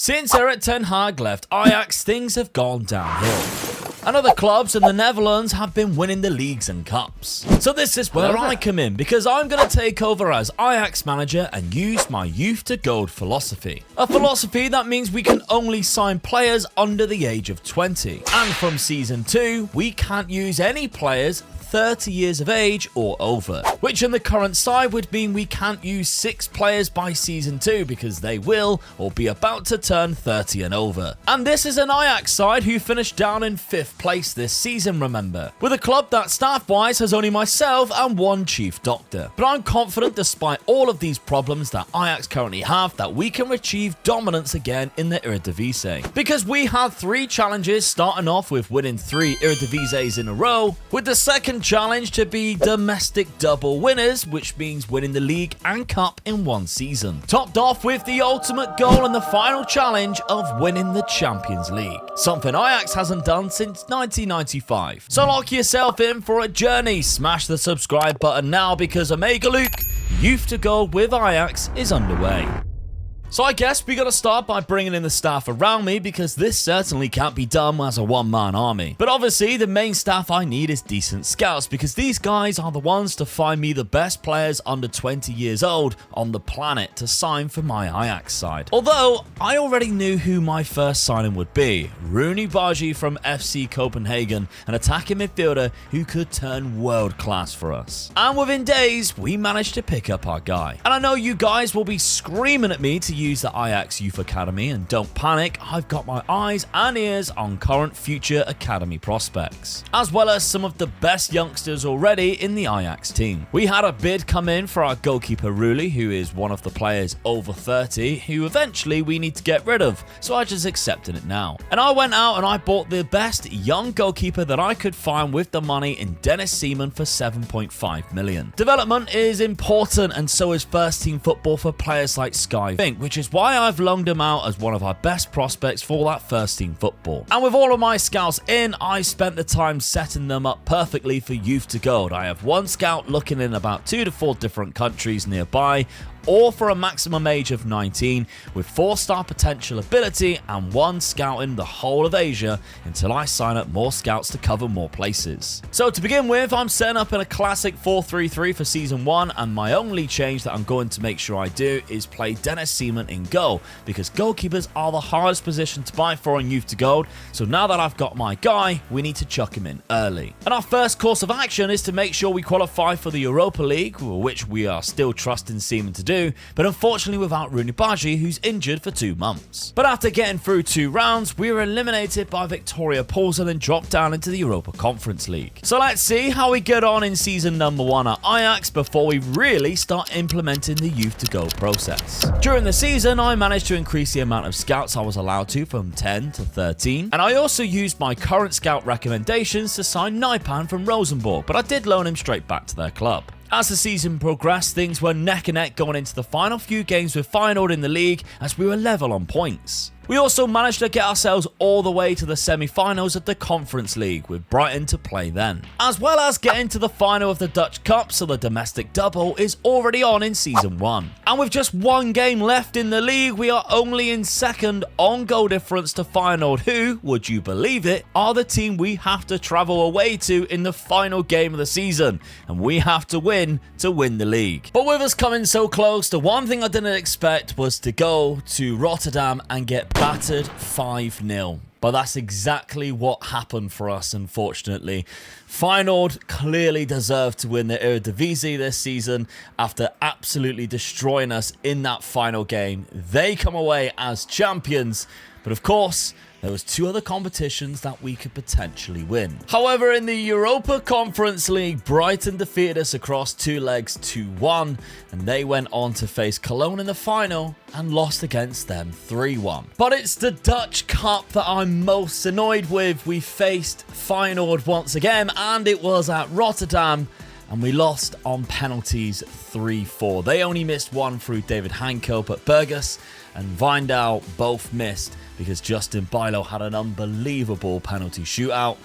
Since Erik ten Hag left Ajax, things have gone downhill. And other clubs in the Netherlands have been winning the leagues and cups. So this is where I come in, because I'm going to take over as Ajax manager and use my youth to gold philosophy. A philosophy that means we can only sign players under the age of 20. And from season 2, we can't use any players 30 years of age or over, which in the current side would mean we can't use 6 players by season 2 because they will or be about to turn 30 and over. And this is an Ajax side who finished down in 5th place this season, remember, with a club that staff-wise has only myself and one chief doctor. But I'm confident despite all of these problems that Ajax currently have that we can achieve dominance again in the Eredivisie. Because we had 3 challenges, starting off with winning 3 Eredivises in a row, with the second challenge to be domestic double winners, which means winning the league and cup in one season. Topped off with the ultimate goal and the final challenge of winning the Champions League. Something Ajax hasn't done since 1995. So lock yourself in for a journey. Smash the subscribe button now because Omega Luke, Youth to Gold with Ajax, is underway. So I guess we gotta start by bringing in the staff around me because this certainly can't be done as a one-man army. But obviously the main staff I need is decent scouts because these guys are the ones to find me the best players under 20 years old on the planet to sign for my Ajax side. Although I already knew who my first signing would be. Rooney Bargi from FC Copenhagen, an attacking midfielder who could turn world class for us. And within days we managed to pick up our guy. And I know you guys will be screaming at me to use the Ajax Youth Academy, and don't panic, I've got my eyes and ears on current future academy prospects, as well as some of the best youngsters already in the Ajax team. We had a bid come in for our goalkeeper Ruli, who is one of the players over 30, who eventually we need to get rid of, so I just accepted it now. And I went out and I bought the best young goalkeeper that I could find with the money in Dennis Seaman for 7.5 million. Development is important, and so is first team football for players like Sky Fink, which is why I've loaned him out as one of our best prospects for that first team football. And with all of my scouts in, I spent the time setting them up perfectly for Youth to Gold. I have one scout looking in about 2 to 4 different countries nearby, or for a maximum age of 19, with 4-star potential ability and 1 scouting the whole of Asia until I sign up more scouts to cover more places. So to begin with, I'm setting up in a classic 4-3-3 for season 1, and my only change that I'm going to make sure I do is play Dennis Seaman in goal, because goalkeepers are the hardest position to buy for on Youth to Gold, so now that I've got my guy, we need to chuck him in early. And our first course of action is to make sure we qualify for the Europa League, which we are still trusting Seaman to do, but unfortunately without Rooney Bargi, who's injured for 2 months. But after getting through 2 rounds, we were eliminated by Victoria Paulsen and dropped down into the Europa Conference League. So let's see how we get on in season number 1 at Ajax before we really start implementing the Youth to Gold process. During the season, I managed to increase the amount of scouts I was allowed to from 10 to 13, and I also used my current scout recommendations to sign Naipan from Rosenborg, but I did loan him straight back to their club. As the season progressed, things were neck and neck going into the final few games with Feyenoord in the league as we were level on points. We also managed to get ourselves all the way to the semi-finals of the Conference League with Brighton to play then, as well as getting to the final of the Dutch Cup, so the domestic double is already on in season 1. And with just 1 game left in the league, we are only in second on goal difference to Feyenoord, who, would you believe it, are the team we have to travel away to in the final game of the season, and we have to win the league. But with us coming so close, the one thing I didn't expect was to go to Rotterdam and get battered 5-0. But that's exactly what happened for us, unfortunately. Feyenoord clearly deserved to win the Eredivisie this season after absolutely destroying us in that final game. They come away as champions, but of course, there was 2 other competitions that we could potentially win. However, in the Europa Conference League, Brighton defeated us across 2 legs 2-1, and they went on to face Cologne in the final and lost against them 3-1. But it's the Dutch Cup that I'm most annoyed with. We faced Feyenoord once again, and it was at Rotterdam, and we lost on penalties 3-4. They only missed 1 through David Hanko, but Burgess and Wijndal both missed because Justin Bijlo had an unbelievable penalty shootout.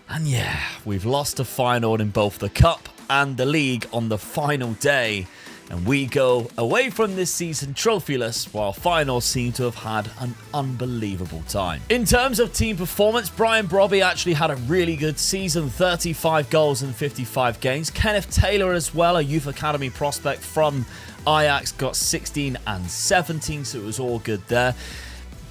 And yeah, we've lost to Feyenoord in both the Cup and the League on the final day. and we go away from this season trophyless, while Feyenoord seem to have had an unbelievable time. In terms of team performance, Brian Brobby actually had a really good season, 35 goals in 55 games. Kenneth Taylor as well, a youth academy prospect from Ajax, got 16 and 17, so it was all good there.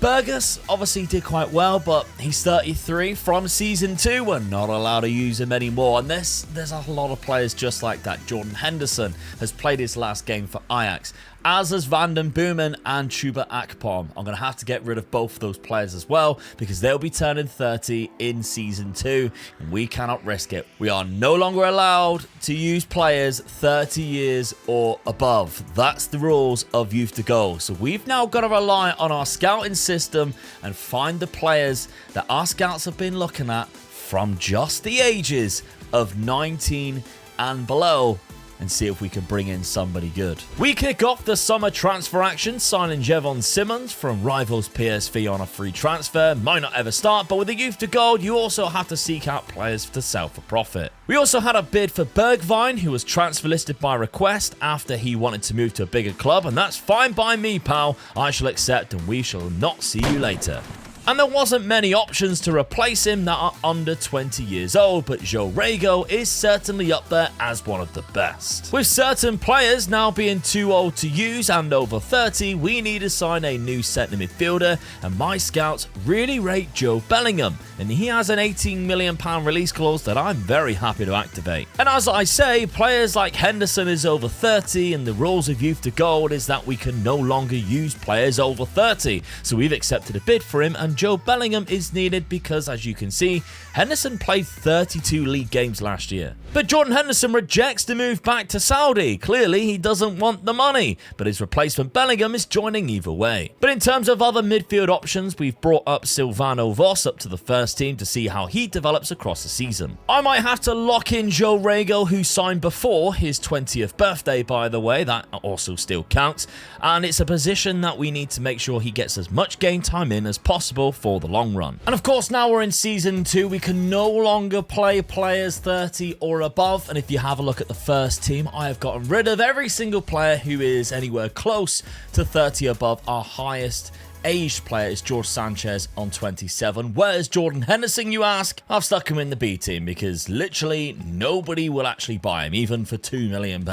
Burgess obviously did quite well, but he's 33 from season 2. We're not allowed to use him anymore. And there's a lot of players just like that. Jordan Henderson has played his last game for Ajax, as has Van den Boomen and Chuba Akpom. I'm going to have to get rid of both of those players as well, because they'll be turning 30 in season 2, and we cannot risk it. We are no longer allowed to use players 30 years or above. That's the rules of Youth to Go. So we've now got to rely on our scouting system and find the players that our scouts have been looking at from just the ages of 19 and below, and see if we can bring in somebody good. We kick off the summer transfer action, signing Jevon Simmons from rivals PSV on a free transfer. Might not ever start, but with the Youth to Gold, you also have to seek out players to sell for profit. We also had a bid for Bergwijn, who was transfer listed by request after he wanted to move to a bigger club, and that's fine by me, pal. I shall accept, and we shall not see you later. And there wasn't many options to replace him that are under 20 years old, but Joe Rego is certainly up there as one of the best. With certain players now being too old to use and over 30, we need to sign a new centre midfielder, and my scouts really rate Joe Bellingham, and he has an £18 million release clause that I'm very happy to activate. And as I say, players like Henderson is over 30, and the rules of Youth to Gold is that we can no longer use players over 30, so we've accepted a bid for him, and Joe Bellingham is needed because, as you can see, Henderson played 32 league games last year. But Jordan Henderson rejects the move back to Saudi. Clearly, he doesn't want the money, but his replacement Bellingham is joining either way. But in terms of other midfield options, we've brought up Silvano Voss up to the first team to see how he develops across the season. I might have to lock in Joe Rego, who signed before his 20th birthday, by the way. That also still counts, and it's a position that we need to make sure he gets as much game time in as possible for the long run. And of course, now we're in season 2, we can no longer play players 30 or above, and if you have a look at the first team, I have gotten rid of every single player who is anywhere close to 30 above. Our highest aged player is George Sanchez on 27. Where's Jordan Henderson, you ask? I've stuck him in the B team because literally nobody will actually buy him, even for £2 million.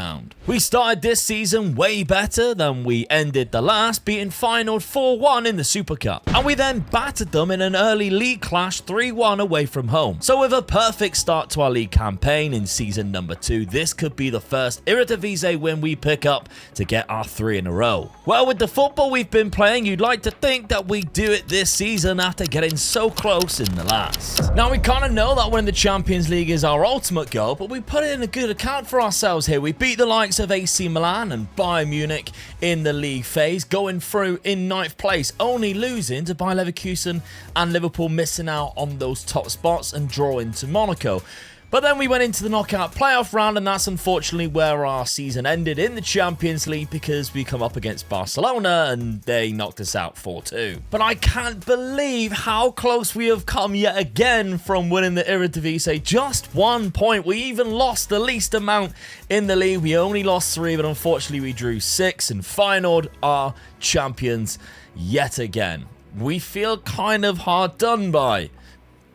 We started this season way better than we ended the last, beating Feyenoord 4-1 in the Super Cup. And we then battered them in an early league clash 3-1 away from home. So with a perfect start to our league campaign in season number 2, this could be the first Eredivisie win we pick up to get our 3 in a row. Well, with the football we've been playing, you'd like to think that we do it this season after getting so close in the last. Now, we kind of know that winning the Champions League is our ultimate goal, but we put in a good account for ourselves here. We beat the likes of AC Milan and Bayern Munich in the league phase, going through in 9th place, only losing to Bayer Leverkusen and Liverpool, missing out on those top spots and drawing to Monaco. But then we went into the knockout playoff round, and that's unfortunately where our season ended in the Champions League, because we come up against Barcelona and they knocked us out 4-2. But I can't believe how close we have come yet again from winning the Eredivisie. Just 1 point. We even lost the least amount in the league. We only lost 3, but unfortunately we drew 6, and Feyenoord are champions yet again. We feel kind of hard done by,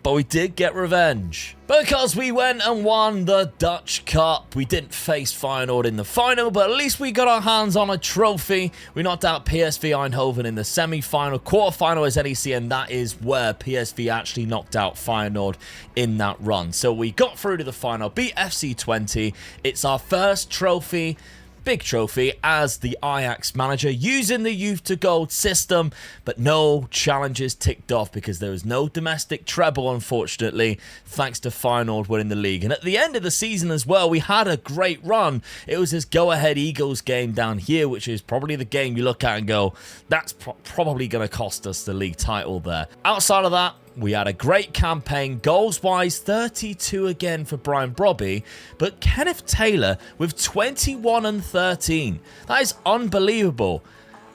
but we did get revenge, because we went and won the Dutch Cup. We didn't face Feyenoord in the final, but at least we got our hands on a trophy. We knocked out PSV Eindhoven in the semi-final. Quarter-final is NEC, and that is where PSV actually knocked out Feyenoord in that run. So we got through to the final, beat FC 20. It's our first trophy, big trophy, as the Ajax manager, using the Youth to Gold system, but no challenges ticked off because there was no domestic treble, unfortunately, thanks to Feyenoord winning the league. And at the end of the season as well, we had a great run. It was this go-ahead Eagles game down here, which is probably the game you look at and go, that's probably going to cost us the league title there. Outside of that, we had a great campaign. Goals-wise, 32 again for Brian Brobby, but Kenneth Taylor with 21 and 13. That is unbelievable.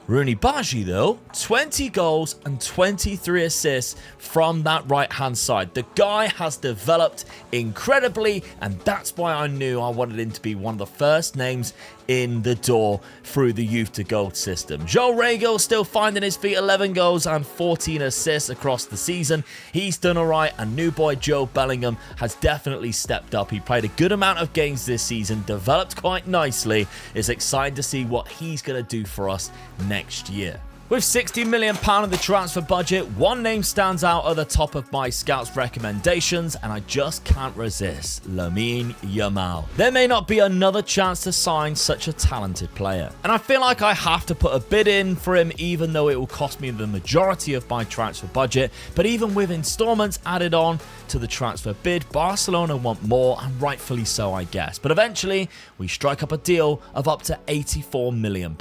Rooney Baji, though, 20 goals and 23 assists from that right-hand side. The guy has developed incredibly, and that's why I knew I wanted him to be one of the first names in the door through the youth to gold system. Joe Rego still finding his feet, 11 goals and 14 assists across the season. He's done all right, and new boy Joe Bellingham has definitely stepped up. He played a good amount of games this season, developed quite nicely. It's exciting to see what he's going to do for us next year. With £60 million of the transfer budget, one name stands out at the top of my scouts' recommendations, and I just can't resist Lamine Yamal. There may not be another chance to sign such a talented player, and I feel like I have to put a bid in for him, even though it will cost me the majority of my transfer budget. But even with installments added on to the transfer bid, Barcelona want more, and rightfully so, I guess. But eventually, we strike up a deal of up to £84 million.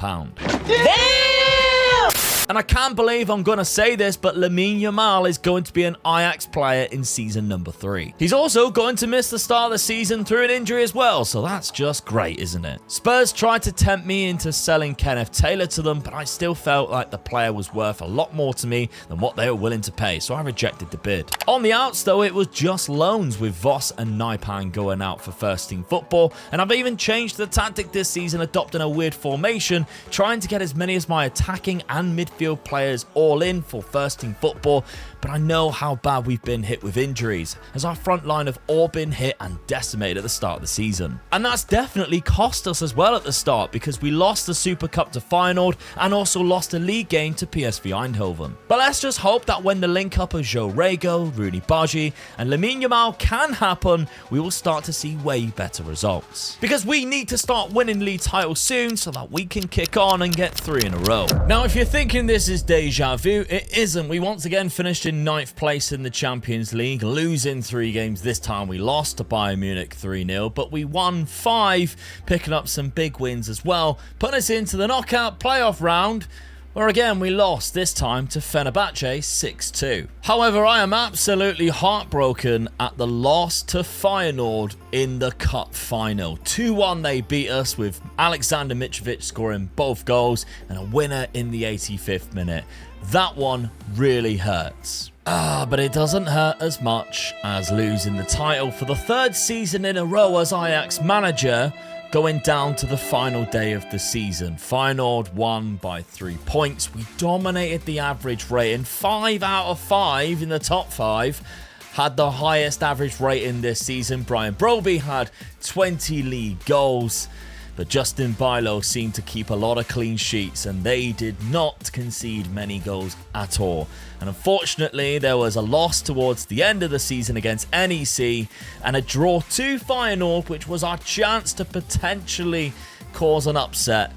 And I can't believe I'm going to say this, but Lamine Yamal is going to be an Ajax player in season number 3. He's also going to miss the start of the season through an injury as well, so that's just great, isn't it? Spurs tried to tempt me into selling Kenneth Taylor to them, but I still felt like the player was worth a lot more to me than what they were willing to pay, so I rejected the bid. On the outs, though, it was just loans, with Voss and Naipan going out for first-team football, and I've even changed the tactic this season, adopting a weird formation, trying to get as many as my attacking and midfield players all in for first-team football. But I know how bad we've been hit with injuries, as our front line have all been hit and decimated at the start of the season. And that's definitely cost us as well at the start, because we lost the Super Cup to Feyenoord and also lost a league game to PSV Eindhoven. But let's just hope that when the link-up of Joe Rego, Rooney Bargi and Lamine Yamal can happen, we will start to see way better results. Because we need to start winning league titles soon so that we can kick on and get 3 in a row. Now, if you're thinking this is deja vu, it isn't. We once again finished in 9th place in the Champions League, losing 3 games. This time we lost to Bayern Munich 3-0, but we won 5, picking up some big wins as well, putting us into the knockout playoff round, where again we lost, this time to Fenerbahce 6-2. However, I am absolutely heartbroken at the loss to Feyenoord in the cup final. 2-1 they beat us, with Alexander Mitrovic scoring both goals and a winner in the 85th minute. That one really hurts. But it doesn't hurt as much as losing the title for the 3rd season in a row as Ajax manager, going down to the final day of the season. Feyenoord won by 3 points. We dominated the average rating. 5 out of 5 in the top 5 had the highest average rating this season. Brian Broby had 20 league goals. But Justin Bijlo seemed to keep a lot of clean sheets, and they did not concede many goals at all. And unfortunately, there was a loss towards the end of the season against NEC and a draw to Feyenoord, which was our chance to potentially cause an upset.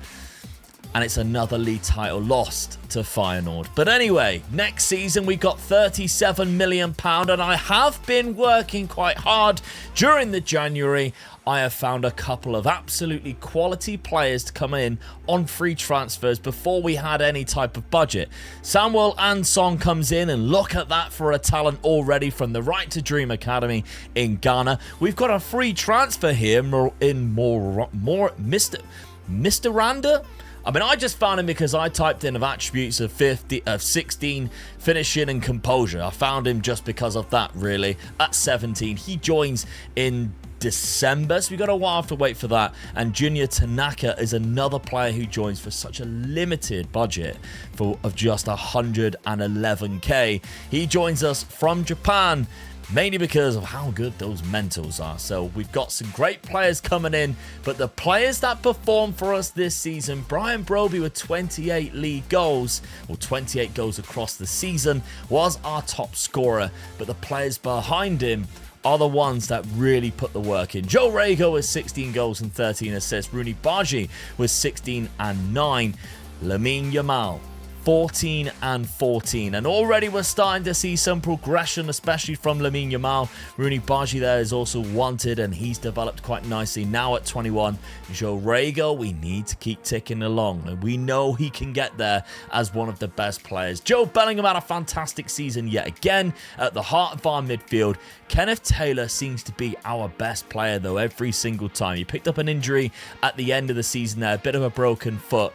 And it's another league title lost to Feyenoord. But anyway, next season we got £37 million, and I have been working quite hard during the January. I have found a couple of absolutely quality players to come in on free transfers before we had any type of budget. Samuel Ansong comes in, and look at that for a talent already from the Right to Dream Academy in Ghana. We've got a free transfer here in Mr. Randa. I mean, I just found him because I typed in of attributes of 16, finishing and composure. I found him just because of that, really. At 17, he joins in December, so we've got a while to wait for that. And Junior Tanaka is another player who joins for such a limited budget of just 111k. He joins us from Japan, mainly because of how good those mentals are. So we've got some great players coming in, but the players that performed for us this season, Brian Broby with 28 league goals, or 28 goals across the season, was our top scorer, but the players behind him are the ones that really put the work in. Joe Rego with 16 goals and 13 assists, Rooney Bargi with 16 and 9, Lamine Yamal 14 and 14, and already we're starting to see some progression, especially from Lamine Yamal. Rooney Bargi there is also wanted, and he's developed quite nicely now at 21. Joe Rego, we need to keep ticking along, and we know he can get there as one of the best players. Joe Bellingham had a fantastic season yet again at the heart of our midfield. Kenneth Taylor seems to be our best player though every single time. He picked up an injury at the end of the season there, a bit of a broken foot.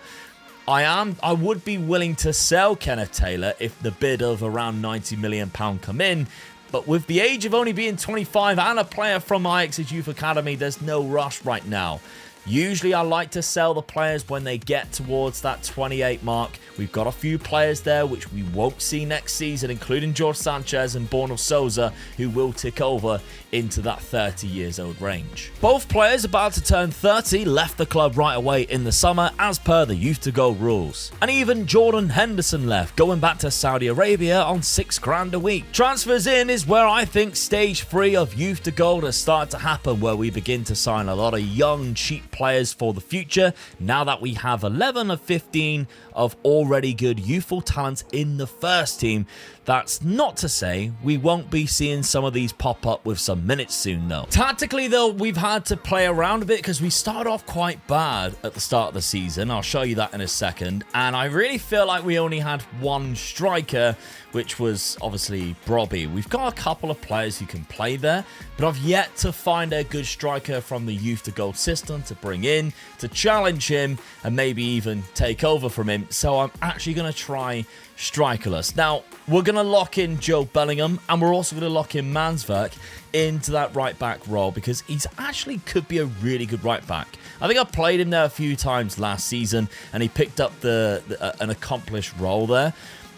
I would be willing to sell Kenneth Taylor if the bid of around £90 million come in, but with the age of only being 25 and a player from Ajax's youth academy, there's no rush right now. Usually I like to sell the players when they get towards that 28 mark. We've got a few players there which we won't see next season, including George Sanchez and Borna Souza, who will tick over into that 30 years old range. Both players about to turn 30 left the club right away in the summer as per the youth to go rules. And even Jordan Henderson left, going back to Saudi Arabia on $6 grand a week. Transfers in is where I think stage 3 of youth to gold has started to happen, where we begin to sign a lot of young, cheap players for the future, now that we have 11 of 15 of already good youthful talents in the first team. That's not to say we won't be seeing some of these pop up with some minutes soon though. Tactically though, we've had to play around a bit because we started off quite bad at the start of the season. I'll show you that in a second. And I really feel like we only had one striker, which was obviously Brobby. We've got a couple of players who can play there, but I've yet to find a good striker from the youth to gold system to bring in, to challenge him, and maybe even take over from him. So I'm actually going to try strikerless. Now, we're going to lock in Joe Bellingham, and we're also going to lock in Manswerk into that right back role, because he's actually could be a really good right back. I think I played him there a few times last season, and he picked up an accomplished role there.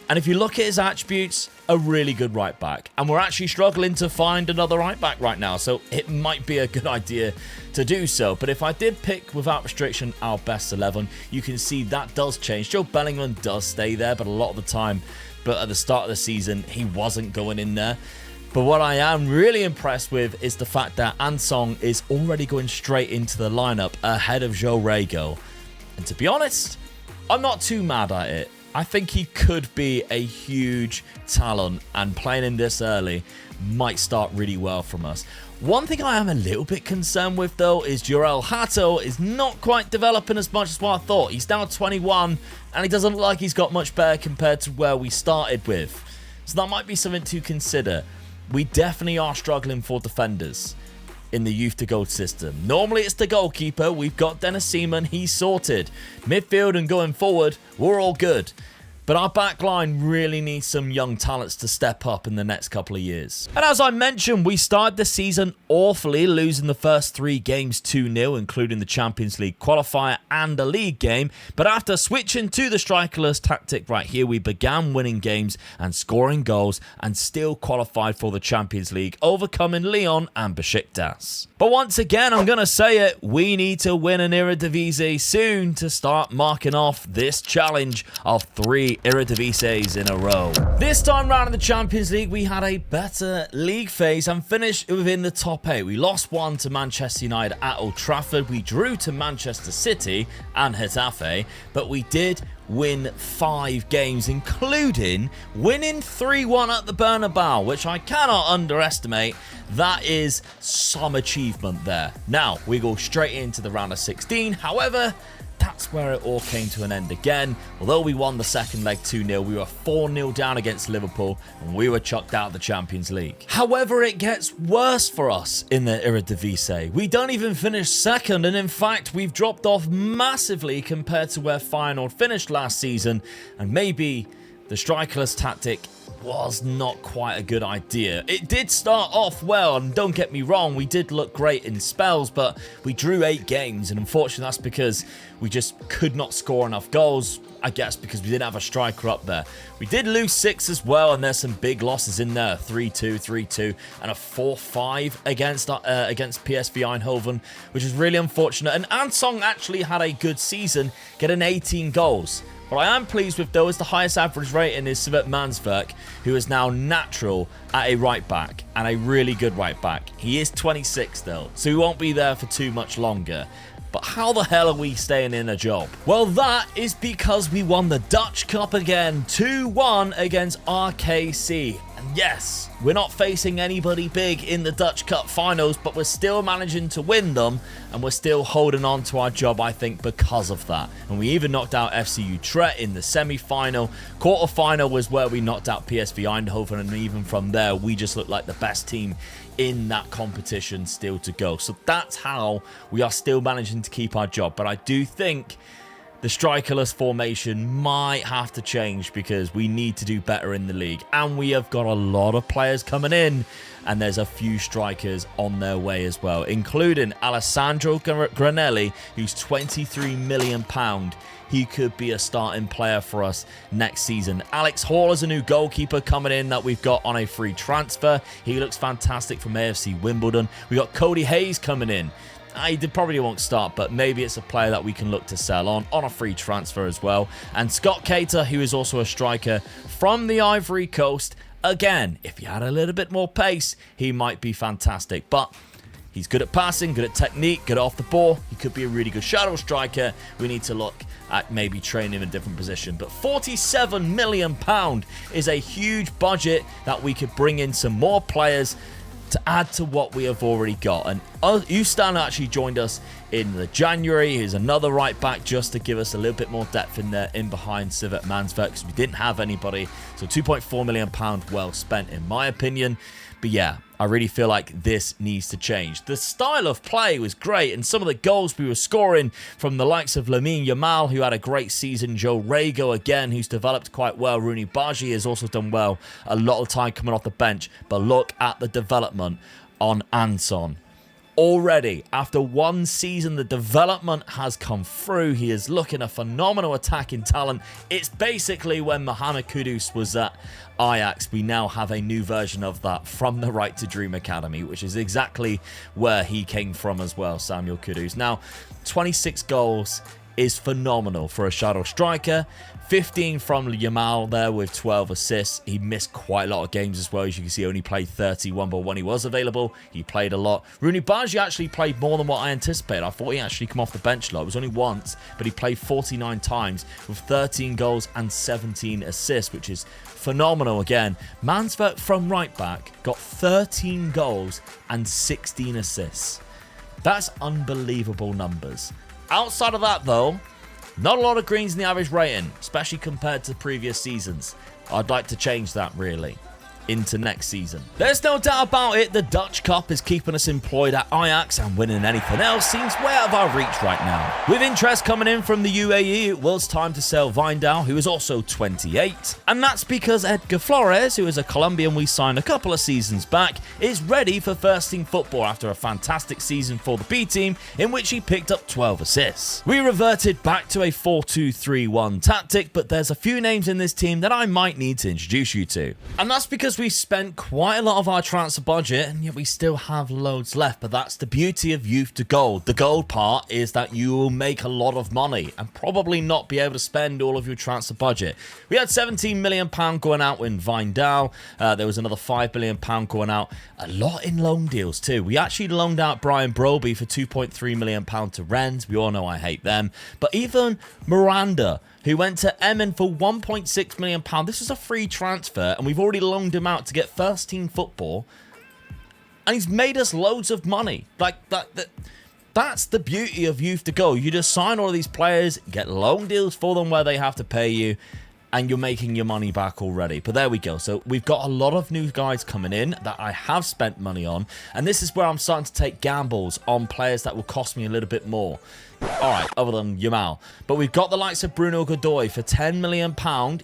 And if you look at his attributes, a really good right back. And we're actually struggling to find another right back right now, so it might be a good idea to do so. But if I did pick, without restriction, our best 11, you can see that does change. Joe Bellingham does stay there, but a lot of the time, but at the start of the season, he wasn't going in there. But what I am really impressed with is the fact that Ansong is already going straight into the lineup ahead of Joe Rego. And to be honest, I'm not too mad at it. I think he could be a huge talent, and playing him this early might start really well from us. One thing I am a little bit concerned with though is Jurel Hato is not quite developing as much as what I thought. He's now 21 and he doesn't look like he's got much better compared to where we started with. So that might be something to consider. We definitely are struggling for defenders in the youth to gold system. Normally it's the goalkeeper. We've got Dennis Seaman, he's sorted. Midfield and going forward, we're all good. But our back line really needs some young talents to step up in the next couple of years. And as I mentioned, we started the season awfully, losing the first 3 games 2-0, including the Champions League qualifier and a league game. But after switching to the strikerless tactic right here, we began winning games and scoring goals and still qualified for the Champions League, overcoming Lyon and Besiktas. But once again, I'm going to say it, we need to win an Eredivisie soon to start marking off this challenge of 3 Eredivises in a row. This time round in the Champions League, we had a better league phase and finished within the top 8. We lost 1 to Manchester United at Old Trafford. We drew to Manchester City and Getafe, but we did win 5 games, including winning 3-1 at the Bernabeu, which I cannot underestimate. That is some achievement there. Now, we go straight into the round of 16. However, that's where it all came to an end again. Although we won the second leg 2-0, we were 4-0 down against Liverpool and we were chucked out of the Champions League. However, it gets worse for us in the Eredivisie. We don't even finish second, and in fact, we've dropped off massively compared to where Feyenoord finished last season, and maybe the strikerless tactic was not quite a good idea. It did start off well, and don't get me wrong, we did look great in spells, but we drew 8 games, and unfortunately that's because we just could not score enough goals, I guess because we didn't have a striker up there. We did lose 6 as well, and there's some big losses in there, 3-2, 3-2, and a 4-5 against PSV Eindhoven, which is really unfortunate. And Ansong actually had a good season, getting 18 goals. What I am pleased with, though, is the highest average rating is Sivert Manswerk, who is now natural at a right back, and a really good right back. He is 26, though, so he won't be there for too much longer. But how the hell are we staying in a job? Well, that is because we won the Dutch Cup again, 2-1 against RKC. And yes, we're not facing anybody big in the Dutch Cup finals, but we're still managing to win them, and we're still holding on to our job, I think, because of that. And we even knocked out FC Utrecht in the semi-final. Quarter-final was where we knocked out PSV Eindhoven, and even from there, we just looked like the best team in that competition still to go. So that's how we are still managing to keep our job. But I do think the strikerless formation might have to change because we need to do better in the league. And we have got a lot of players coming in, and there's a few strikers on their way as well, including Alessandro Granelli, who's £23 million. He could be a starting player for us next season. Alex Hall is a new goalkeeper coming in that we've got on a free transfer. He looks fantastic from AFC Wimbledon. We got Cody Hayes coming in. He probably won't start, but maybe it's a player that we can look to sell on a free transfer as well. And Scott Cater, who is also a striker from the Ivory Coast. Again, if he had a little bit more pace, he might be fantastic. But he's good at passing, good at technique, good off the ball. He could be a really good shadow striker. We need to look at maybe training him in a different position. But £47 million is a huge budget that we could bring in some more players to add to what we have already got. And Ustan actually joined us in the January. He's another right back just to give us a little bit more depth in there in behind Sivert Mansvert, because we didn't have anybody. So £2.4 million well spent in my opinion. But yeah, I really feel like this needs to change. The style of play was great, and some of the goals we were scoring from the likes of Lamine Yamal, who had a great season, Joe Rego again, who's developed quite well, Rooney Baji has also done well, a lot of time coming off the bench. But look at the development on Anson. Already, after one season, the development has come through. He is looking a phenomenal attacking talent. It's basically when Mohamed Kudus was at Ajax, we now have a new version of that from the Right to Dream Academy, which is exactly where he came from as well, Samuel Kudus. Now, 26 goals is phenomenal for a shadow striker. 15 from Yamal there with 12 assists. He missed quite a lot of games as well. As you can see, only played 31, but when he was available, he played a lot. Rooney Baji actually played more than what I anticipated. I thought he actually come off the bench a lot. It was only once, but he played 49 times with 13 goals and 17 assists, which is phenomenal again. Mansvert from right back got 13 goals and 16 assists. That's unbelievable numbers. Outside of that, though, not a lot of greens in the average rating, especially compared to previous seasons. I'd like to change that, really, into next season. There's no doubt about it, the Dutch Cup is keeping us employed at Ajax, and winning anything else seems way out of our reach right now. With interest coming in from the UAE, it was time to sell Vindal, who is also 28. And that's because Edgar Flores, who is a Colombian we signed a couple of seasons back, is ready for first team football after a fantastic season for the B team, in which he picked up 12 assists. We reverted back to a 4-2-3-1 tactic, but there's a few names in this team that I might need to introduce you to. And that's because we spent quite a lot of our transfer budget, and yet we still have loads left. But that's the beauty of youth to gold. The gold part is that you will make a lot of money and probably not be able to spend all of your transfer budget. We had £17 million going out in Vindal. There was another £5 million going out. A lot in loan deals too. We actually loaned out Brian Broby for £2.3 million to Rennes. We all know I hate them. But even Miranda, who went to Emmen for £1.6 million. This was a free transfer, and we've already loaned him out to get first team football. And he's made us loads of money. Like, that's the beauty of youth to go. You just sign all of these players, get loan deals for them where they have to pay you, and you're making your money back already. But there we go. So we've got a lot of new guys coming in that I have spent money on. And this is where I'm starting to take gambles on players that will cost me a little bit more. Alright, other than Yamal. But we've got the likes of Bruno Godoy for £10 million.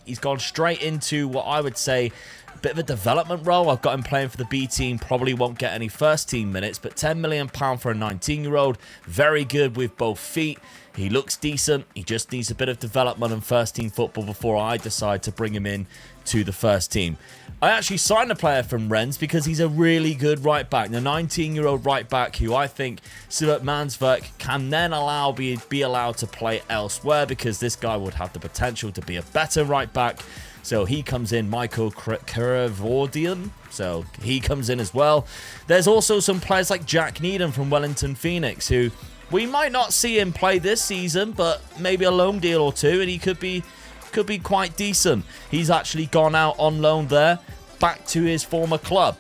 He's gone straight into what I would say a bit of a development role. I've got him playing for the B team. Probably won't get any first team minutes, but £10 million for a 19-year-old. Very good with both feet. He looks decent. He just needs a bit of development and first team football before I decide to bring him in to the first team. I actually signed a player from Rennes because he's a really good right back. The 19-year-old right back who I think Sivert Mansvert can then be allowed to play elsewhere, because this guy would have the potential to be a better right back. So he comes in, Michael Karavordian. So he comes in as well. There's also some players like Jack Needham from Wellington Phoenix, who we might not see him play this season, but maybe a loan deal or two, and he could be quite decent. He's actually gone out on loan there, back to his former club.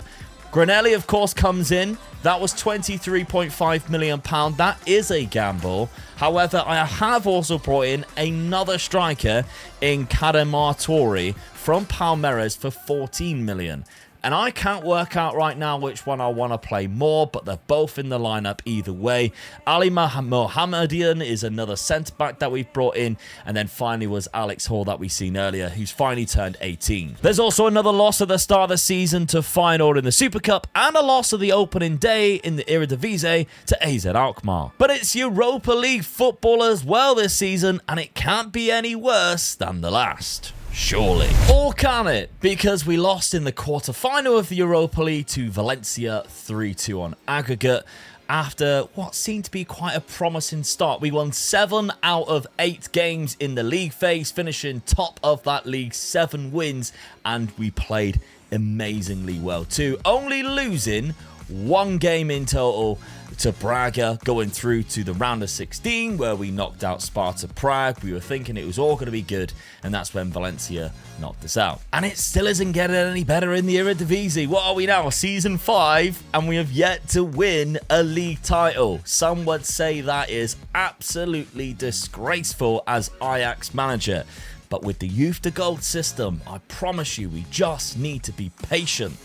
Granelli, of course, comes in. That was £23.5 million. That is a gamble. However, I have also brought in another striker in Kademar Tori from Palmeiras for £14 million. And I can't work out right now which one I want to play more, but they're both in the lineup either way. Ali Mohammedian is another centre-back that we've brought in. And then finally was Alex Hall that we've seen earlier, who's finally turned 18. There's also another loss at the start of the season to Feyenoord in the Super Cup, and a loss of the opening day in the Eredivisie to AZ Alkmaar. But it's Europa League football as well this season, and it can't be any worse than the last. Surely. Or can it? Because we lost in the quarter-final of the Europa League to Valencia 3-2 on aggregate after what seemed to be quite a promising start. We won 7 out of 8 games in the league phase, finishing top of that league, 7 wins, and we played amazingly well too. Only losing 1 game in total to Braga, going through to the round of 16 where we knocked out Sparta Prague. We were thinking it was all going to be good, and that's when Valencia knocked us out. And it still isn't getting any better in the Eredivisie. What are we now? Season 5, and we have yet to win a league title. Some would say that is absolutely disgraceful as Ajax manager. But with the Youth to Gold system, I promise you, we just need to be patient,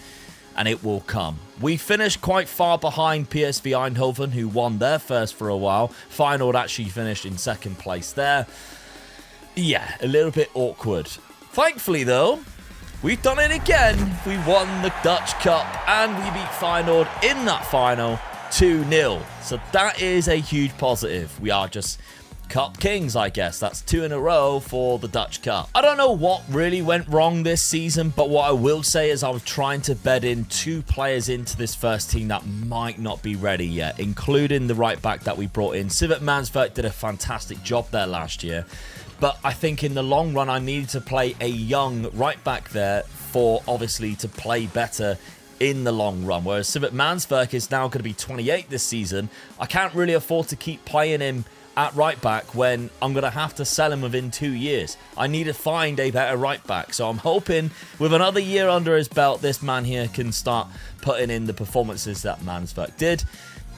and it will come. We finished quite far behind PSV Eindhoven, who won their first for a while. Feyenoord actually finished in second place there. Yeah, a little bit awkward. Thankfully, though, we've done it again. We won the Dutch Cup, and we beat Feyenoord in that final 2-0. So that is a huge positive. We are just Cup Kings, I guess. That's 2 in a row for the Dutch Cup. I don't know what really went wrong this season, but what I will say is I was trying to bed in 2 players into this first team that might not be ready yet, including the right back that we brought in. Sivert Mansverk did a fantastic job there last year, but I think in the long run I needed to play a young right back there for obviously to play better in the long run, whereas Sivert Mansverk is now going to be 28 this season. I can't really afford to keep playing him at right back when I'm going to have to sell him within 2 years. I need to find a better right back. So I'm hoping with another year under his belt, this man here can start putting in the performances that Mansverk did.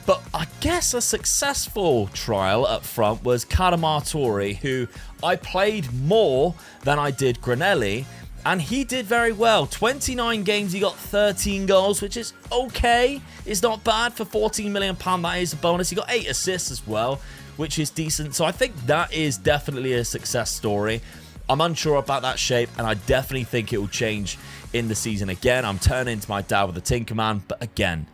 But I guess a successful trial up front was Cadamartori, who I played more than I did Granelli, and he did very well. 29 games, he got 13 goals, which is okay. It's not bad for £14 million. That is a bonus. He got 8 assists as well, which is decent. So I think that is definitely a success story. I'm unsure about that shape, and I definitely think it will change in the season again. I'm turning into my dad with the Tinkerman, but again,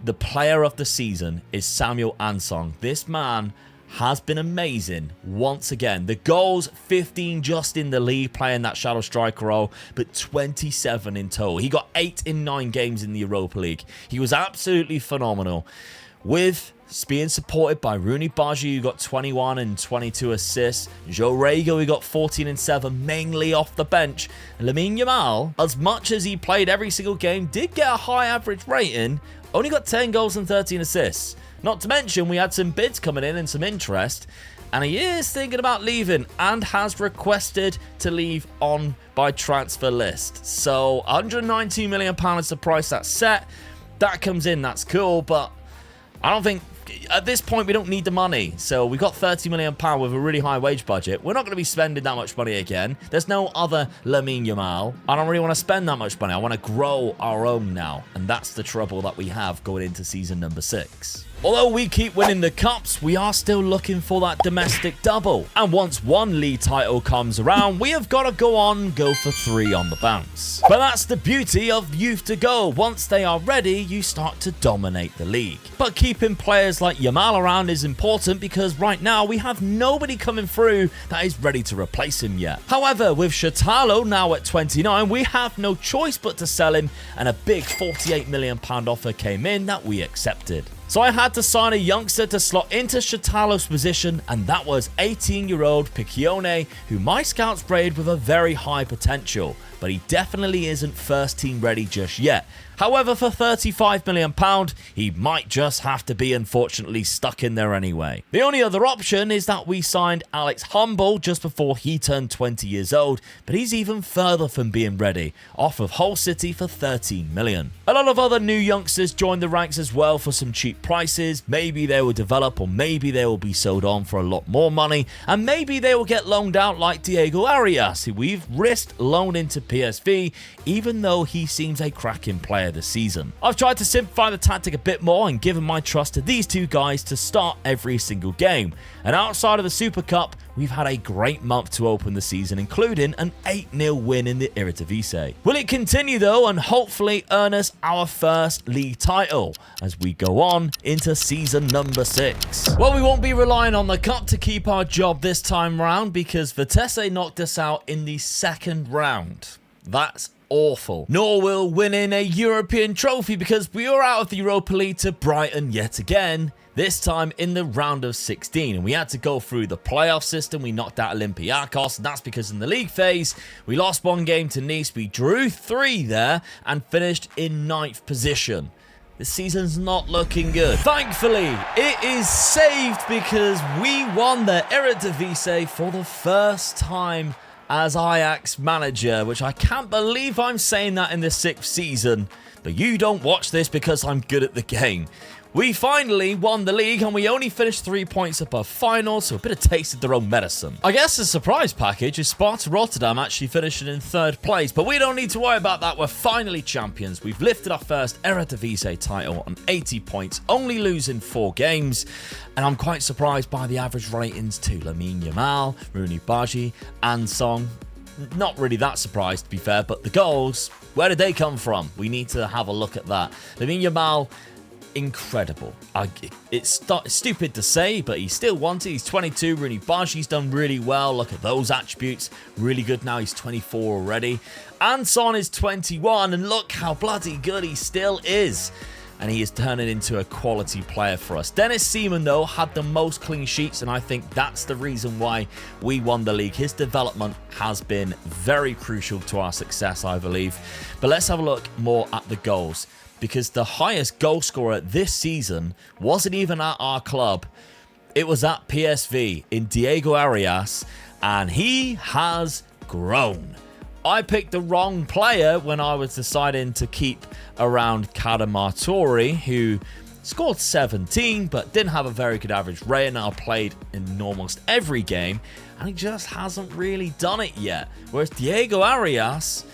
the player of the season is Samuel Ansong. This man has been amazing once again. The goals, 15 just in the league, playing that shadow striker role, but 27 in total. He got 8 in 9 games in the Europa League. He was absolutely phenomenal. With being supported by Rooney Bargi, who got 21 and 22 assists. Joe Rego, who got 14 and 7, mainly off the bench. Lamine Yamal, as much as he played every single game, did get a high average rating. Only got 10 goals and 13 assists. Not to mention, we had some bids coming in and some interest. And he is thinking about leaving and has requested to leave on by transfer list. So £119 million is the price that's set. That comes in, that's cool, but I don't think at this point we don't need the money. So we've got £30 million with a really high wage budget. We're not going to be spending that much money again. There's no other Lamine Yamal. I don't really want to spend that much money. I want to grow our own now, and that's the trouble that we have going into season number 6. Although we keep winning the cups, we are still looking for that domestic double. And once one league title comes around, we have got to go for 3 on the bounce. But that's the beauty of Youth to Go. Once they are ready, you start to dominate the league. But keeping players like Yamal around is important because right now we have nobody coming through that is ready to replace him yet. However, with Shatalo now at 29, we have no choice but to sell him, and a big £48 million offer came in that we accepted. So I had to sign a youngster to slot into Shatalo's position, and that was 18-year-old Piccione, who my scouts rated with a very high potential, but he definitely isn't first team ready just yet. However, for £35 million, he might just have to be unfortunately stuck in there anyway. The only other option is that we signed Alex Humble just before he turned 20 years old, but he's even further from being ready, off of Hull City for £13 million. A lot of other new youngsters joined the ranks as well for some cheap prices. Maybe they will develop, or maybe they will be sold on for a lot more money, and maybe they will get loaned out like Diego Arias, who we've risked loan into PSV, even though he seems a cracking player this season. I've tried to simplify the tactic a bit more and given my trust to these two guys to start every single game. And outside of the Super Cup, we've had a great month to open the season, including an 8-0 win in the Eredivisie. Will it continue though and hopefully earn us our first league title as we go on into season number 6? Well, we won't be relying on the cup to keep our job this time round because Vitesse knocked us out in the second round. That's awful. Nor will winning a European trophy because we were out of the Europa League to Brighton yet again, this time in the round of 16. And we had to go through the playoff system. We knocked out Olympiacos, and that's because in the league phase, we lost 1 game to Nice. We drew 3 there and finished in 9th position. This season's not looking good. Thankfully, it is saved because we won the Eredivisie for the first time as Ajax manager, which I can't believe I'm saying that in the 6th season, but you don't watch this because I'm good at the game. We finally won the league and we only finished 3 points above final, so a bit of taste of their own medicine. I guess the surprise package is Sparta Rotterdam actually finishing in 3rd place, but we don't need to worry about that. We're finally champions. We've lifted our first Eredivisie title on 80 points, only losing 4 games, and I'm quite surprised by the average ratings too. Lamine Yamal, Rooney Baji, and Song. Not really that surprised, to be fair, but the goals, where did they come from? We need to have a look at that. Lamine Yamal, incredible. It's stupid to say, but he still wants it. He's 22. Rooney Baji's done really well. Look at those attributes. Really good now. He's 24 already. And Son is 21, and look how bloody good he still is. And he is turning into a quality player for us. Dennis Seaman, though, had the most clean sheets, and I think that's the reason why we won the league. His development has been very crucial to our success, I believe. But let's have a look more at the goals, because the highest goal scorer this season wasn't even at our club. It was at PSV in Diego Arias, and he has grown. I picked the wrong player when I was deciding to keep around Cadamartori, who scored 17 but didn't have a very good average rating. Now played in almost every game, and he just hasn't really done it yet. Whereas Diego Arias,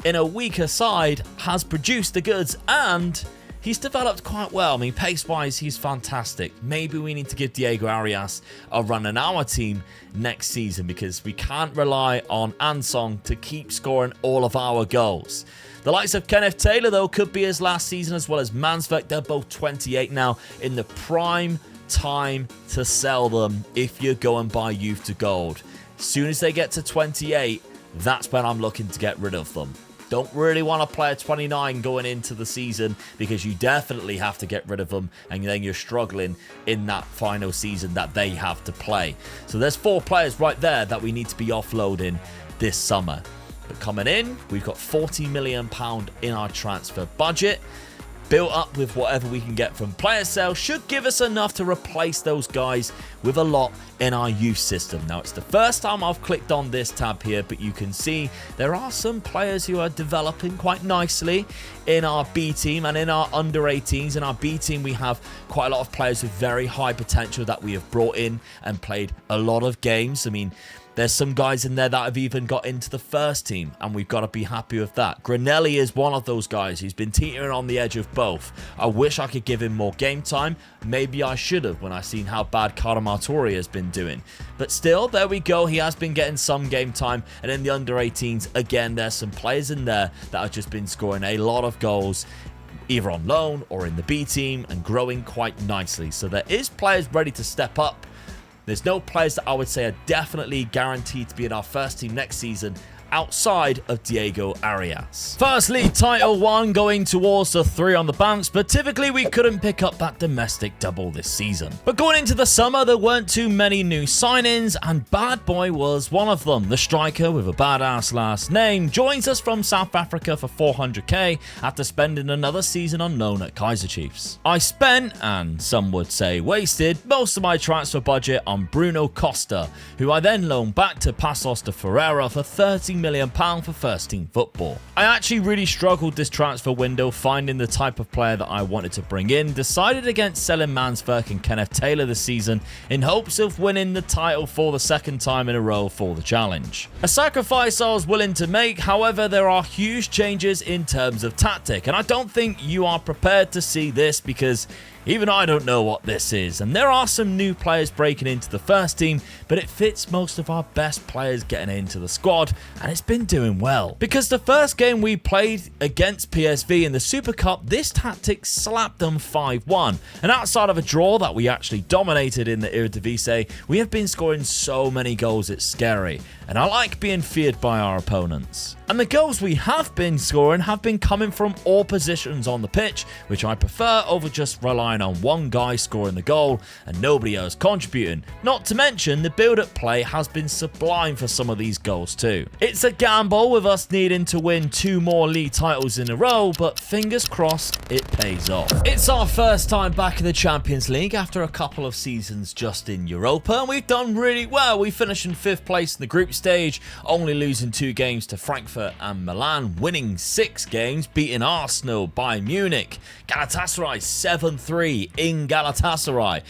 in a weaker side, has produced the goods and he's developed quite well. I mean, pace-wise, he's fantastic. Maybe we need to give Diego Arias a run in our team next season because we can't rely on Ansong to keep scoring all of our goals. The likes of Kenneth Taylor, though, could be his last season, as well as Mansvik. They're both 28 now, in the prime time to sell them if you go and buy youth to gold. As soon as they get to 28, that's when I'm looking to get rid of them. Don't really want to play a 29 going into the season because you definitely have to get rid of them, and then you're struggling in that final season that they have to play. So there's 4 players right there that we need to be offloading this summer. But coming in, we've got £40 million in our transfer budget. Built up with whatever we can get from player sales should give us enough to replace those guys with a lot in our youth system. Now, it's the first time I've clicked on this tab here, but you can see there are some players who are developing quite nicely in our B team and in our under 18s. In our B team, we have quite a lot of players with very high potential that we have brought in and played a lot of games. I mean, there's some guys in there that have even got into the first team, and we've got to be happy with that. Granelli is one of those guys who's been teetering on the edge of both. I wish I could give him more game time. Maybe I should have when I seen how bad Cadamartori has been doing. But still, there we go. He has been getting some game time. And in the under 18s, again, there's some players in there that have just been scoring a lot of goals, either on loan or in the B team, and growing quite nicely. So there is players ready to step up. There's no players that I would say are definitely guaranteed to be in our first team next season outside of Diego Arias. First league title 1 going towards the 3 on the bounce, but typically we couldn't pick up that domestic double this season. But going into the summer, there weren't too many new signings, and Bad Boy was one of them. The striker with a badass last name joins us from South Africa for 400k after spending another season on loan at Kaizer Chiefs. I spent, and some would say wasted, most of my transfer budget on Bruno Costa, who I then loaned back to Paços de Ferreira for 30 £20 million for first team football. I actually really struggled this transfer window finding the type of player that I wanted to bring in, decided against selling Mansverk and Kenneth Taylor this season in hopes of winning the title for the second time in a row for the challenge. A sacrifice I was willing to make, however there are huge changes in terms of tactic, and I don't think you are prepared to see this because even I don't know what this is, and there are some new players breaking into the first team, but it fits most of our best players getting into the squad, and it's been doing well. Because the first game we played against PSV in the Super Cup, this tactic slapped them 5-1, and outside of a draw that we actually dominated in the Eredivisie, we have been scoring so many goals it's scary, and I like being feared by our opponents. And the goals we have been scoring have been coming from all positions on the pitch, which I prefer over just relying on one guy scoring the goal and nobody else contributing. Not to mention, the build-up play has been sublime for some of these goals too. It's a gamble with us needing to win 2 more league titles in a row, but fingers crossed it pays off. It's our first time back in the Champions League after a couple of seasons just in Europa, and we've done really well. We finished in 5th place in the group stage, only losing 2 games to Frankfurt and Milan, winning 6 games, beating Arsenal, Bayern Munich, Galatasaray 7-3 in Galatasaray,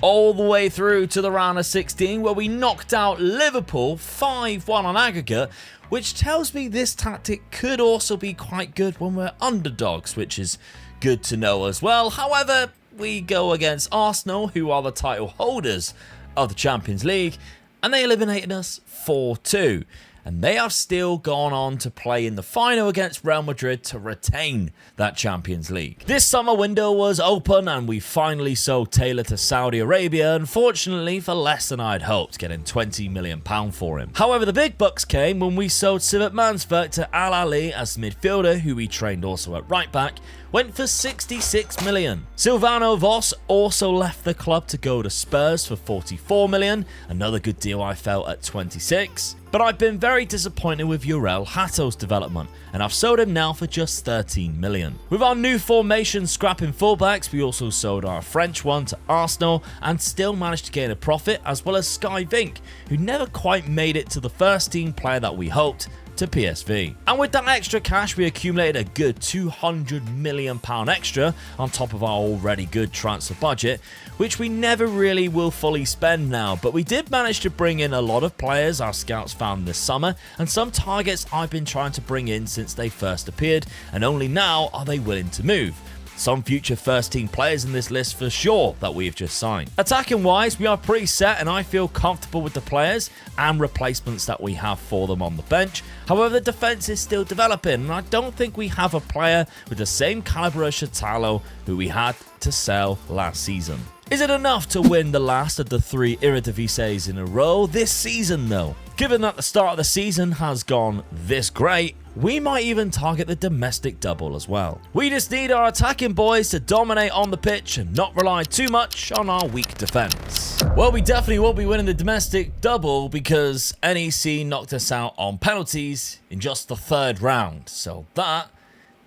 all the way through to the round of 16 where we knocked out Liverpool 5-1 on aggregate, which tells me this tactic could also be quite good when we're underdogs, which is good to know as well. However, we go against Arsenal, who are the title holders of the Champions League, and they eliminated us 4-2. And they have still gone on to play in the final against Real Madrid to retain that Champions League. This summer window was open and we finally sold Taylor to Saudi Arabia, unfortunately for less than I'd hoped, getting £20 million for him. However, the big bucks came when we sold Sivert Mansverk to Al Ahly as midfielder, who we trained also at right back, went for £66 million. Silvano Voss also left the club to go to Spurs for £44 million, another good deal I felt at 26. But I've been very disappointed with Uriel Hato's development, and I've sold him now for just £13 million. With our new formation scrapping fullbacks, we also sold our French one to Arsenal and still managed to gain a profit, as well as Sky Vink, who never quite made it to the first team player that we hoped, to PSV. And with that extra cash, we accumulated a good £200 million extra on top of our already good transfer budget, which we never really will fully spend now, but we did manage to bring in a lot of players our scouts found this summer, and some targets I've been trying to bring in since they first appeared, and only now are they willing to move. Some future first team players in this list for sure that we've just signed. Attacking wise, we are pretty set and I feel comfortable with the players and replacements that we have for them on the bench. However, the defence is still developing and I don't think we have a player with the same calibre as Shatalo who we had to sell last season. Is it enough to win the last of the 3 Eredivises in a row this season though? Given that the start of the season has gone this great, we might even target the domestic double as well. We just need our attacking boys to dominate on the pitch and not rely too much on our weak defence. Well, we definitely won't be winning the domestic double because NEC knocked us out on penalties in just the 3rd round, so that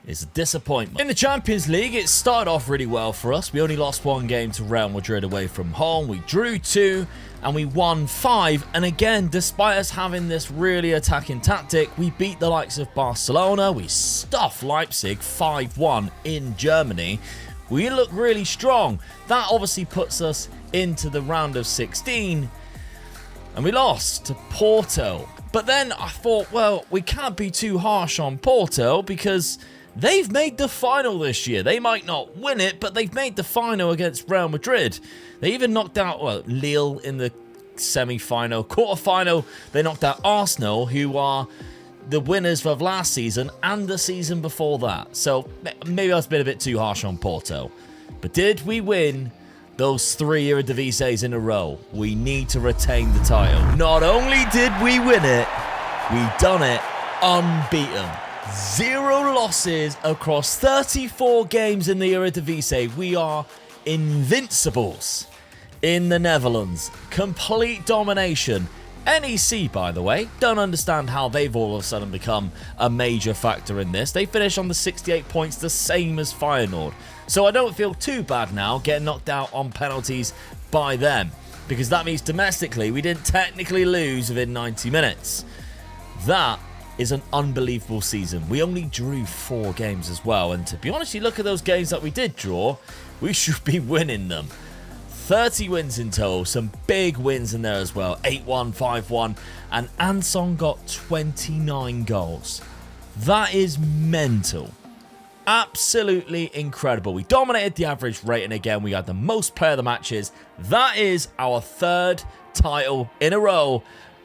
is a disappointment. In the Champions League, it started off really well for us. We only lost 1 game to Real Madrid away from home. We drew 2 and we won 5. And again, despite us having this really attacking tactic, we beat the likes of Barcelona. We stuffed Leipzig 5-1 in Germany. We look really strong. That obviously puts us into the round of 16. And we lost to Porto. But then I thought, well, we can't be too harsh on Porto because they've made the final this year. They might not win it, but they've made the final against Real Madrid. They even knocked out Lille in the semi-final. Quarter-final, they knocked out Arsenal, who are the winners of last season and the season before that. So maybe I was a bit too harsh on Porto. But did we win those 3 Eredivises in a row? We need to retain the title. Not only did we win it, we done it unbeaten. 0 losses across 34 games in the Eredivisie. We are invincibles in the Netherlands. Complete domination. NEC, by the way, don't understand how they've all of a sudden become a major factor in this. They finished on the 68 points, the same as Feyenoord. So I don't feel too bad now getting knocked out on penalties by them, because that means domestically we didn't technically lose within 90 minutes. That is an unbelievable season. We only drew 4 games as well, and to be honest, you look at those games that we did draw, we should be winning them. 30 wins in total, some big wins in there as well, 8-1, 5-1, and Anson got 29 goals. That is mental. Absolutely incredible. We dominated the average rating again. We had the most player of the matches. That is our 3rd title in a row.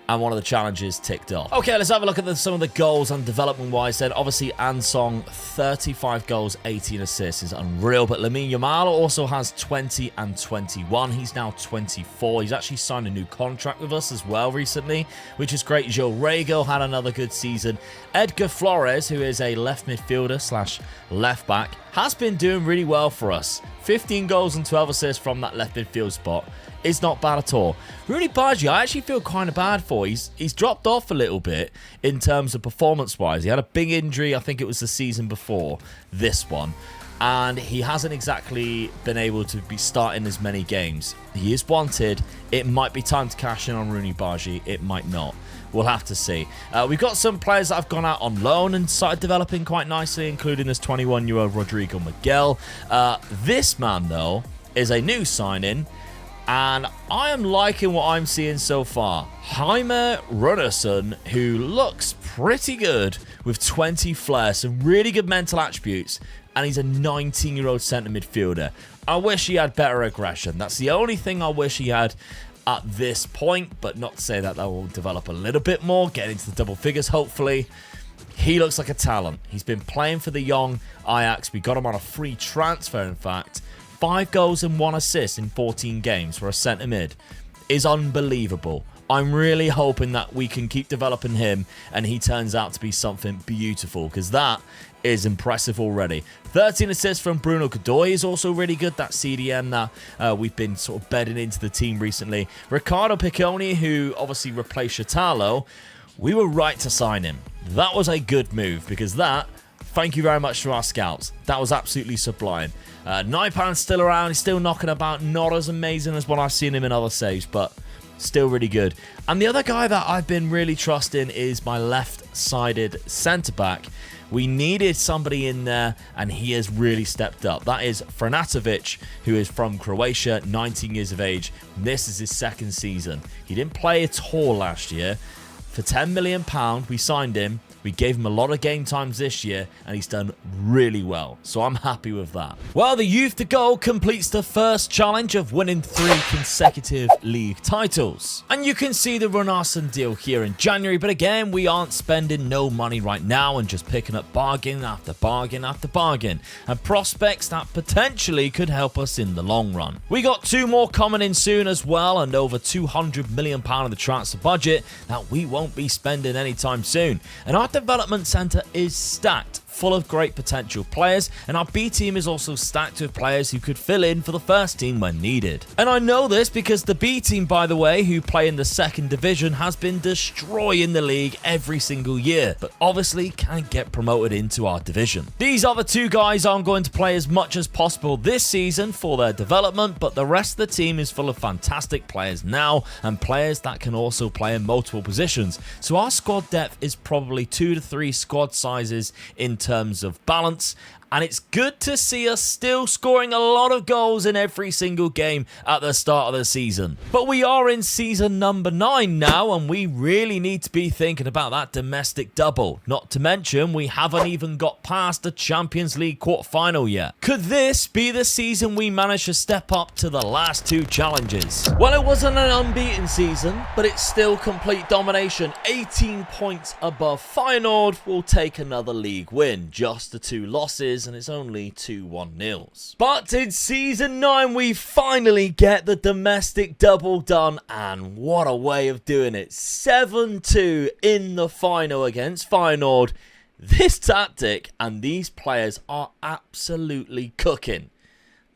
And one of the challenges ticked off. Okay, let's have a look at some of the goals and development-wise then. Obviously, Ansong, 35 goals, 18 assists is unreal. But Lamine Yamal also has 20 and 21. He's now 24. He's actually signed a new contract with us as well recently, which is great. Joe Rego had another good season. Edgar Flores, who is a left midfielder slash left back, has been doing really well for us. 15 goals and 12 assists from that left midfield spot. It's not bad at all. Rooney Bargi, I actually feel kind of bad for. He's dropped off a little bit in terms of performance-wise. He had a big injury, I think it was the season before this one, and he hasn't exactly been able to be starting as many games. He is wanted. It might be time to cash in on Rooney Bargi. It might not. We'll have to see. We've got some players that have gone out on loan and started developing quite nicely, including this 21-year-old Rodrigo Miguel. This man, though, is a new signing, and I am liking what I'm seeing so far. Jaime Ruderson, who looks pretty good with 20 flair, some really good mental attributes, and he's a 19-year-old centre midfielder. I wish he had better aggression. That's the only thing I wish he had at this point, but not to say that will develop a little bit more, get into the double figures, hopefully. He looks like a talent. He's been playing for the young Ajax. We got him on a free transfer, in fact. 5 goals and 1 assist in 14 games for a centre mid is unbelievable. I'm really hoping that we can keep developing him and he turns out to be something beautiful, because that is impressive already. 13 assists from Bruno Godoy is also really good. That CDM that we've been sort of bedding into the team recently. Ricardo Picconi, who obviously replaced Shatalo, we were right to sign him. That was a good move, because thank you very much to our scouts. That was absolutely sublime. Naipan's still around. He's still knocking about. Not as amazing as what I've seen him in other saves, but still really good. And the other guy that I've been really trusting is my left-sided centre-back. We needed somebody in there, and he has really stepped up. That is Franatovic, who is from Croatia, 19 years of age. This is his 2nd season. He didn't play at all last year. For £10 million, we signed him. We gave him a lot of game times this year, and he's done really well. So I'm happy with that. Well, the Youth to Goal completes the first challenge of winning 3 consecutive league titles. And you can see the Runarsson deal here in January, but again, we aren't spending no money right now and just picking up bargain after bargain after bargain, and prospects that potentially could help us in the long run. We got 2 more coming in soon as well, and over £200 million of the transfer budget that we won't be spending anytime soon. And our development centre is stacked, full of great potential players, and our B team is also stacked with players who could fill in for the first team when needed. And I know this because the B team, by the way, who play in the 2nd division, has been destroying the league every single year, but obviously can't get promoted into our division. These other 2 guys aren't going to play as much as possible this season for their development, but the rest of the team is full of fantastic players now, and players that can also play in multiple positions. So our squad depth is probably 2 to 3 squad sizes in terms of balance, and it's good to see us still scoring a lot of goals in every single game at the start of the season. But we are in season number 9 now, and we really need to be thinking about that domestic double. Not to mention, we haven't even got past the Champions League quarter-final yet. Could this be the season we manage to step up to the last 2 challenges? Well, it wasn't an unbeaten season, but it's still complete domination. 18 points above Feyenoord will take another league win. Just the 2 losses, and it's only 2 1-0s. But in season 9, we finally get the domestic double done, and what a way of doing it. 7-2 in the final against Feyenoord. This tactic and these players are absolutely cooking.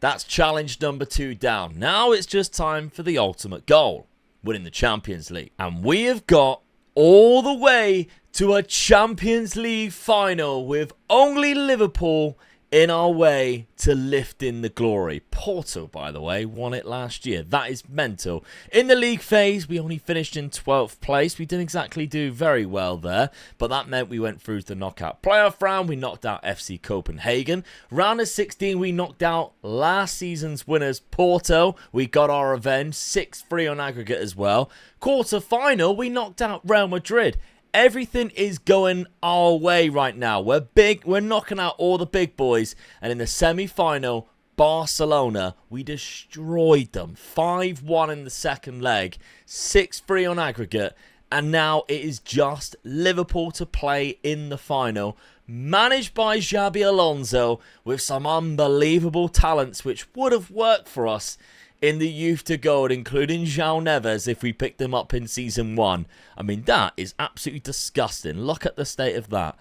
That's challenge number 2 down. Now it's just time for the ultimate goal, winning the Champions League. And we have got all the way to a Champions League final with only Liverpool in our way to lifting the glory. Porto, by the way, won it last year. That is mental. In the league phase, we only finished in 12th place. We didn't exactly do very well there, but that meant we went through to the knockout playoff round. We knocked out FC Copenhagen. Round of 16, we knocked out last season's winners, Porto. We got our revenge, 6-3 on aggregate as well. Quarter final, we knocked out Real Madrid. Everything is going our way right now. We're big. We're knocking out all the big boys. And in the semi-final, Barcelona, we destroyed them. 5-1 in the second leg. 6-3 on aggregate. And now it is just Liverpool to play in the final. Managed by Xabi Alonso with some unbelievable talents which would have worked for us in the youth to gold, including João Neves if we picked him up in Season 1. I mean, that is absolutely disgusting. Look at the state of that.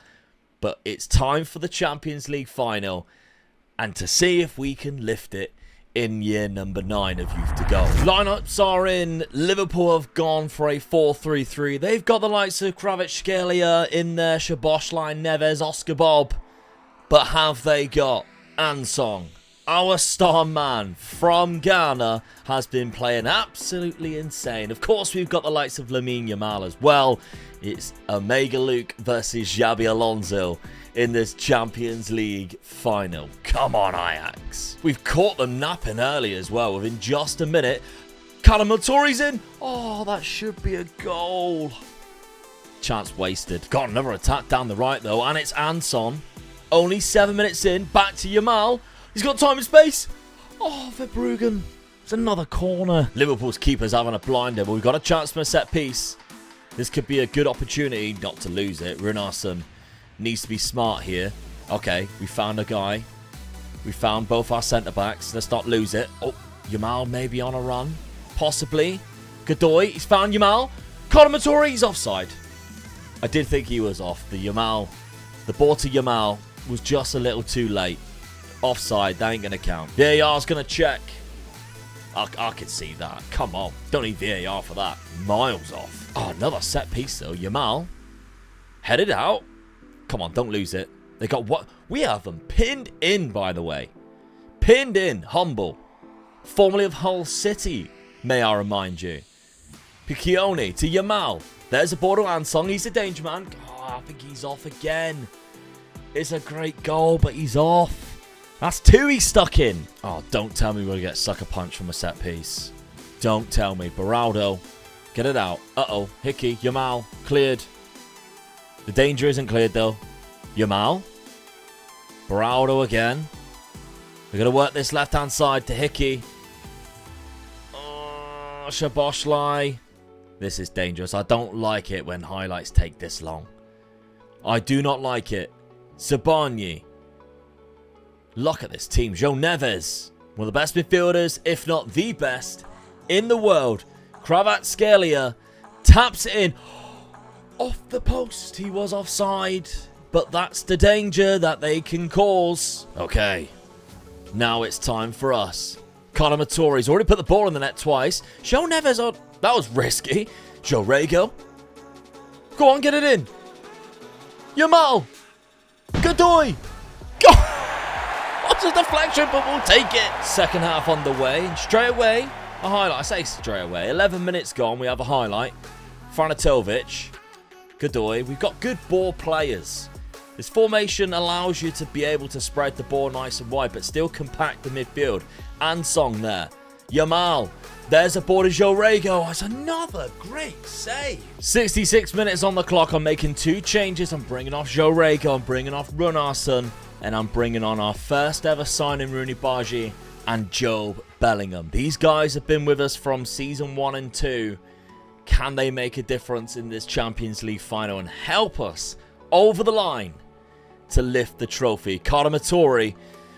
But it's time for the Champions League final and to see if we can lift it in year number 9 of youth to gold. Lineups are in. Liverpool have gone for a 4-3-3. They've got the likes of Kvaratskhelia in there, Szoboszlai, Neves, Oscar Bob. But have they got Ansong? Our star man from Ghana has been playing absolutely insane. Of course, we've got the likes of Lamine Yamal as well. It's Omega Luke versus Xabi Alonso in this Champions League final. Come on, Ajax. We've caught them napping early as well within just a minute. Kalamotori's in. Oh, that should be a goal. Chance wasted. Got another attack down the right, though, and it's Anson. Only 7 minutes in. Back to Yamal. He's got time and space. Oh, Verbruggen. It's another corner. Liverpool's keeper's having a blinder, but we've got a chance from a set piece. This could be a good opportunity not to lose it. Runarsson needs to be smart here. Okay, we found a guy. We found both our centre-backs. Let's not lose it. Oh, Yamal maybe on a run. Possibly. Godoy, he's found Yamal. Kalamotori, he's offside. I did think he was off. The ball to Yamal was just a little too late. Offside, that ain't going to count. VAR's going to check. I could see that. Come on. Don't need VAR for that. Miles off. Oh, another set piece, though. Yamal. Headed out. Come on, don't lose it. They got what? We have them pinned in, by the way. Pinned in. Humble. Formerly of Hull City, may I remind you. Piccioni to Yamal. There's a ball to Ansong. He's a danger man. Oh, I think he's off again. It's a great goal, but he's off. That's 2 he's stuck in. Oh, don't tell me we're going to get sucker punch from a set piece. Don't tell me. Beraldo, get it out. Uh-oh. Hickey, Yamal, cleared. The danger isn't cleared, though. Yamal. Beraldo again. We're going to work this left-hand side to Hickey. Oh, Szoboszlai. This is dangerous. I don't like it when highlights take this long. I do not like it. Sabani. Look at this team. João Neves, one of the best midfielders, if not the best, in the world. Kvaratskhelia taps it in. Off the post. He was offside. But that's the danger that they can cause. Okay. Now it's time for us. Kalamotori's already put the ball in the net twice. João Neves on. That was risky. Joe Rego. Go on, get it in. Yamal. Godoy. Go. What's a deflection, but we'll take it. Second half on the way. And straight away, a highlight. I say straight away. 11 minutes gone. We have a highlight. Franatovic. Godoy. We've got good ball players. This formation allows you to be able to spread the ball nice and wide, but still compact the midfield. Ansong there. Yamal. There's a ball to Joe Rego. That's another great save. 66 minutes on the clock. I'm making 2 changes. I'm bringing off Joe Rego. I'm bringing off Runarsson. And I'm bringing on our first ever signing, Rooney Bargi and Job Bellingham. These guys have been with us from Season 1 and 2. Can they make a difference in this Champions League final and help us over the line to lift the trophy? Kalamotori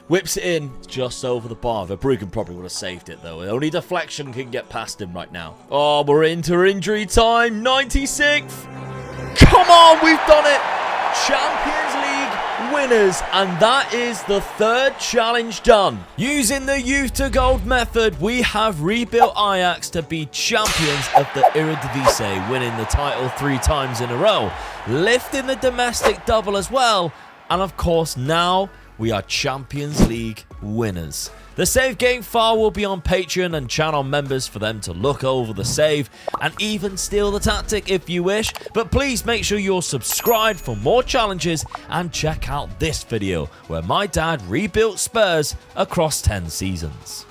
whips it in just over the bar. Verbruggen probably would have saved it, though. Only deflection can get past him right now. Oh, we're into injury time. 96th. Come on, we've done it. Champions League winners, and that is the 3rd challenge done. Using the youth to gold method, we have rebuilt Ajax to be champions of the Eredivisie, winning the title 3 times in a row, lifting the domestic double as well, and of course now we are Champions League winners. The save game file will be on Patreon and channel members for them to look over the save and even steal the tactic if you wish. But please make sure you're subscribed for more challenges and check out this video where my dad rebuilt Spurs across 10 seasons.